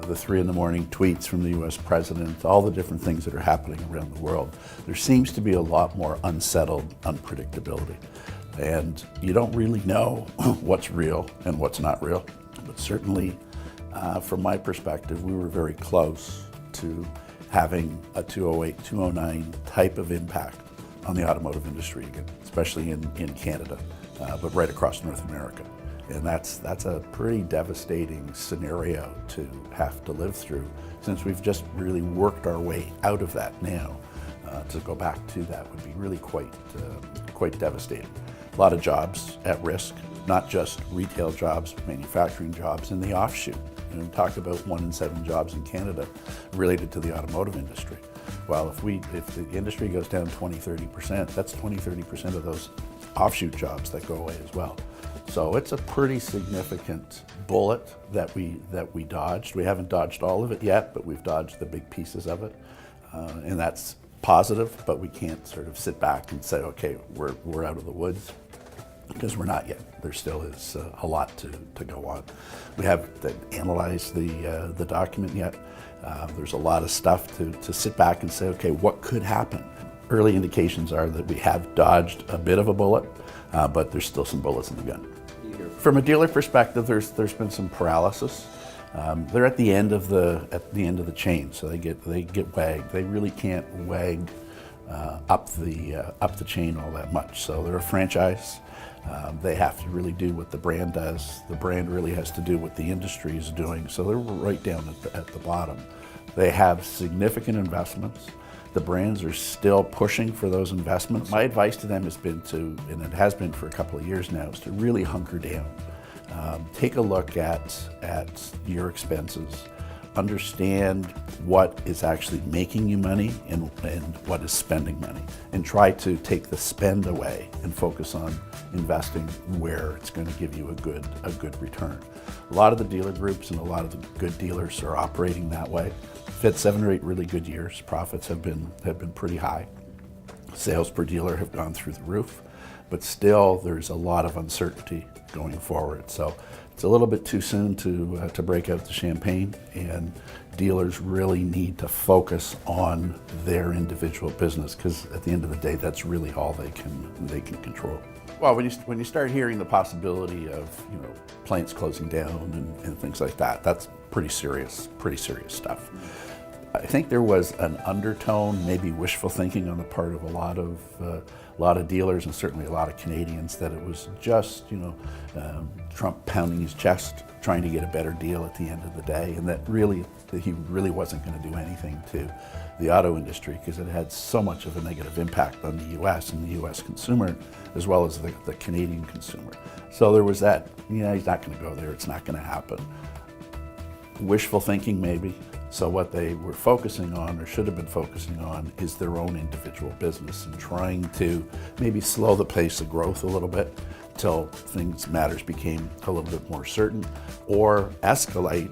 the 3 in the morning tweets from the US president, all the different things that are happening around the world, there seems to be a lot more unsettled unpredictability. And you don't really know what's real and what's not real. But certainly, from my perspective, we were very close to having a 208, 209 type of impact on the automotive industry again, especially in Canada, but right across North America. And that's a pretty devastating scenario to have to live through, since we've just really worked our way out of that now. To go back to that would be really quite devastating. A lot of jobs at risk, not just retail jobs, manufacturing jobs, and the offshoot. And we talk about 1 in 7 jobs in Canada related to the automotive industry. Well, if the industry goes down 20-30%, that's 20-30% of those offshoot jobs that go away as well. So it's a pretty significant bullet that we dodged. We haven't dodged all of it yet, but we've dodged the big pieces of it, and that's positive. But we can't sort of sit back and say, okay, we're out of the woods, because we're not yet. There still is a lot to go on. We haven't analyzed the document yet. There's a lot of stuff to sit back and say, okay, what could happen? Early indications are that we have dodged a bit of a bullet, but there's still some bullets in the gun. From a dealer perspective, there's been some paralysis. They're at the end of the chain, so they get wagged. They really can't wag up the chain all that much. So they're a franchise. They have to really do what the brand does. The brand really has to do what the industry is doing. So they're right down at the bottom. They have significant investments. The brands are still pushing for those investments. My advice to them has been to, and it has been for a couple of years now, is to really hunker down. Take a look at your expenses. Understand what is actually making you money and what is spending money, and try to take the spend away and focus on investing where it's going to give you a good return. A lot of the dealer groups and a lot of the good dealers are operating that way. We've had 7 or 8 really good years. Profits have been pretty high. Sales per dealer have gone through the roof, but still there's a lot of uncertainty going forward. So it's a little bit too soon to break out the champagne, and dealers really need to focus on their individual business, because at the end of the day, that's really all they can control. Well, when you start hearing the possibility of plants closing down and things like that, that's pretty serious stuff. I think there was an undertone, maybe wishful thinking on the part of a lot of dealers, and certainly a lot of Canadians, that it was just Trump pounding his chest, trying to get a better deal at the end of the day, and that he really wasn't going to do anything to the auto industry, because it had so much of a negative impact on the U.S. and the U.S. consumer, as well as the Canadian consumer. So there was that, he's not going to go there, it's not going to happen. Wishful thinking, maybe. So what they were focusing on, or should have been focusing on, is their own individual business, and trying to maybe slow the pace of growth a little bit till matters became a little bit more certain, or escalate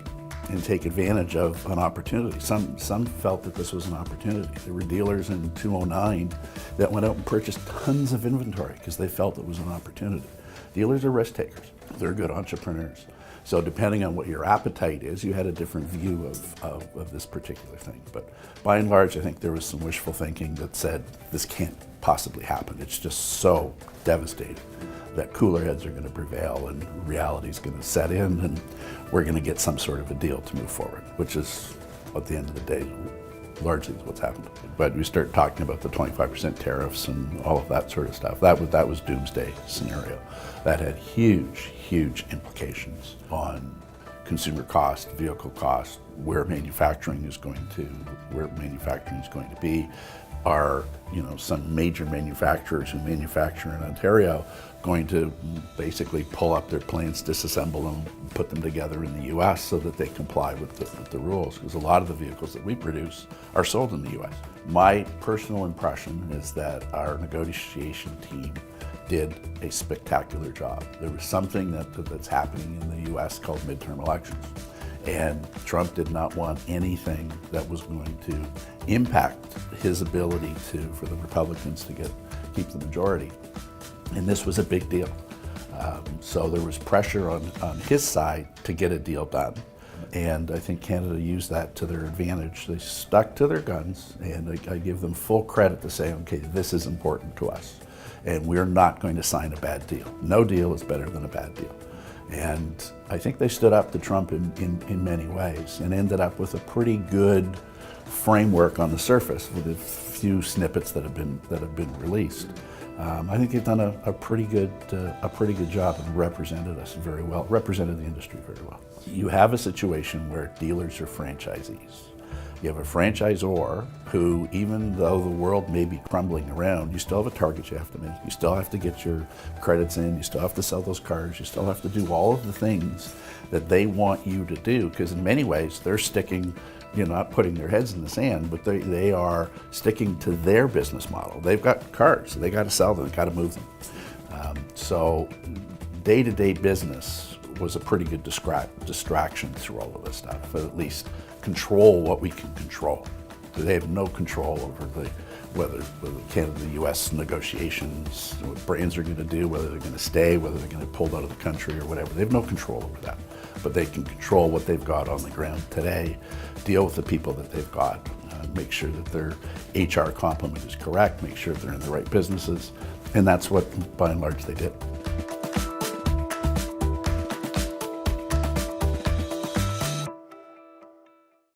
and take advantage of an opportunity. Some felt that this was an opportunity. There were dealers in 2009 that went out and purchased tons of inventory because they felt it was an opportunity. Dealers are risk takers. They're good entrepreneurs. So depending on what your appetite is, you had a different view of this particular thing. But by and large, I think there was some wishful thinking that said, this can't possibly happen. It's just so devastating that cooler heads are going to prevail and reality is going to set in, and we're going to get some sort of a deal to move forward, which is, at the end of the day, largely what's happened. But we start talking about the 25% tariffs and all of that sort of stuff. That was doomsday scenario. That had huge implications on consumer cost, vehicle cost, where manufacturing is going to be. Are some major manufacturers who manufacture in Ontario going to basically pull up their plants, disassemble them, put them together in the U.S. so that they comply with the rules? Because a lot of the vehicles that we produce are sold in the U.S. My personal impression is that our negotiation team did a spectacular job. There was something that's happening in the U.S. called midterm elections. And Trump did not want anything that was going to impact his ability for the Republicans to keep the majority. And this was a big deal. So there was pressure on his side to get a deal done. And I think Canada used that to their advantage. They stuck to their guns, and I give them full credit to say, okay, this is important to us, and we're not going to sign a bad deal. No deal is better than a bad deal. And I think they stood up to Trump in many ways and ended up with a pretty good framework on the surface with a few snippets that have been released. I think they've done a pretty good job and represented us very well, represented the industry very well. You have a situation where dealers are franchisees. You have a franchisor who, even though the world may be crumbling around, you still have a target you have to make. You still have to get your credits in. You still have to sell those cars. You still have to do all of the things that they want you to do, because in many ways they're sticking, not putting their heads in the sand, but they are sticking to their business model. They've got cars. They got to sell them. They got to move them. So day-to-day business was a pretty good distraction through all of this stuff, but at least control what we can control. They have no control over whether Canada and the U.S. negotiations, what brands are going to do, whether they're going to stay, whether they're going to pull out of the country or whatever. They have no control over that, but they can control what they've got on the ground today, deal with the people that they've got, make sure that their HR complement is correct, make sure they're in the right businesses, and that's what, by and large, they did.